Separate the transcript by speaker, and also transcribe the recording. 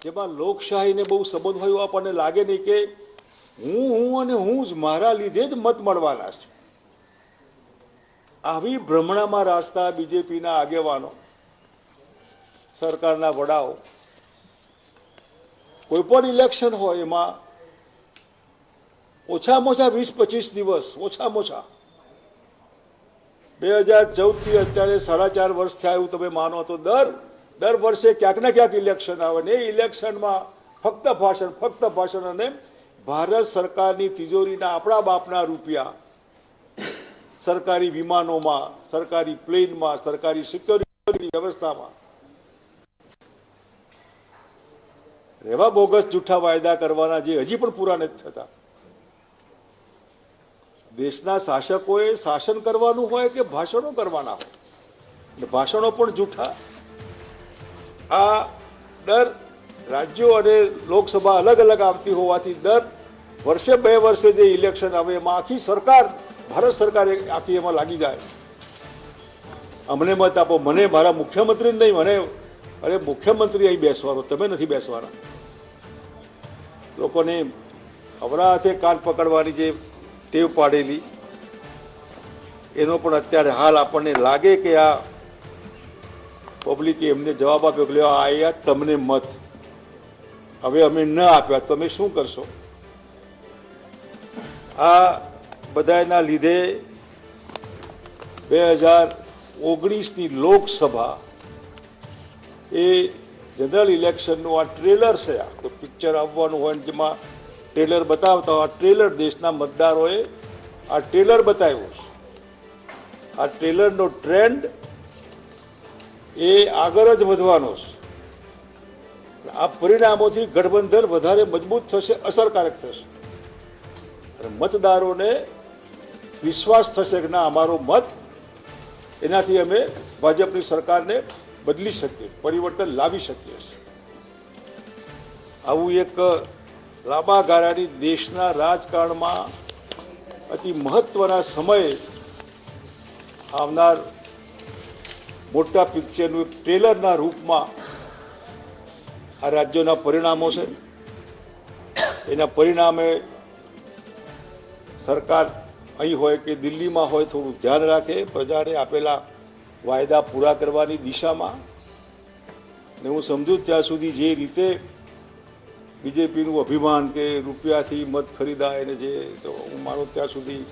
Speaker 1: જેમાં લોકશાહીને બહુ સંબંધ હોય આપણને લાગે નહીં કે હું અને હું જ મારા લીધે જ મત મળવાના છે. આવી ભ્રમણામાં રાસ્તા બીજેપીના આગેવાનો, સરકારના વડાઓ, કોઈ પણ ઇલેક્શન હોય એમાં ઓછામાં ઓછા 20-25 દિવસ, ઓછામાં ઓછા 2014થી અત્યારે 4.5 વર્ષ થયા એવું તમે માનો તો દર વર્ષે ક્યાંક ને ક્યાંક ઇલેક્શન આવે ને એ ઇલેક્શનમાં ફક્ત ભાષણ અને ભારત સરકારની તિજોરીના આપણા બાપના રૂપિયા સરકારી વિમાનોમાં, સરકારી પ્લેનમાં, સરકારી સિક્યોરિટી વ્યવસ્થામાં એવા બોગસ જૂઠા વાયદા કરવાના જે હજી પણ પૂરા નથી થતા. દેશના શાસકોએ શાસન કરવાનું હોય કે ભાષણો કરવાના હોય, અને ભાષણો પણ જૂઠા. આ દર રાજ્યો અને લોકસભા અલગ અલગ આવતી હોવાથી દર વર્ષે 2 વર્ષે જે ઇલેક્શન આવે એમાં આખી સરકાર, ભારત સરકાર આખી એમાં લાગી જાય. અમને મત આપો, મને મારા મુખ્યમંત્રી નહીં, મને અરે મુખ્યમંત્રી અહીં બેસવાનો, તમે નથી બેસવાના. લોકોને અવરા હાથે કાન પકડવાની જે ટેવ પાડેલી એનો પણ અત્યારે હાલ આપણને લાગે કે આ પબ્લિકે એમને જવાબ આપ્યો કે આ તમને મત હવે અમે ન આપ્યા તમે શું કરશો. આ બધાના લીધે 2019ની લોકસભા એ જનરલ ઇલેક્શનનું આ ટ્રેલર છે. આ તો પિક્ચર આવવાનું હોય જેમાં ટ્રેલર બતાવતા હોય, આ ટ્રેલર દેશના મતદારોએ આ ટ્રેલર બતાવ્યું છે. આ ટ્રેલરનો ટ્રેન્ડ એ આગળ જ વધવાનો છે. આ પરિણામોથી ગઠબંધન વધારે મજબૂત થશે, અસરકારક થશે, અને મતદારોને વિશ્વાસ થશે કે ના અમારો મત એનાથી અમે ભાજપની સરકારને બદલી શકીએ, પરિવર્તન લાવી શકીએ છીએ. આવું એક લાંબા ગાળાની દેશના રાજકારણમાં અતિ મહત્વના સમયે આવનાર મોટા પિક્ચરનું એક ટ્રેલરના રૂપમાં આ રાજ્યોના પરિણામો છે. એના પરિણામે સરકાર અહીં હોય કે દિલ્હીમાં હોય થોડું ધ્યાન રાખે પ્રજાને આપેલા વાયદા પૂરા કરવાની દિશામાં. ને હું સમજુ ત્યાં સુધી જે રીતે બીજેપીનું અભિમાન કે રૂપિયાથી મત ખરીદાય ને જે, તો હું માનું ત્યાં સુધી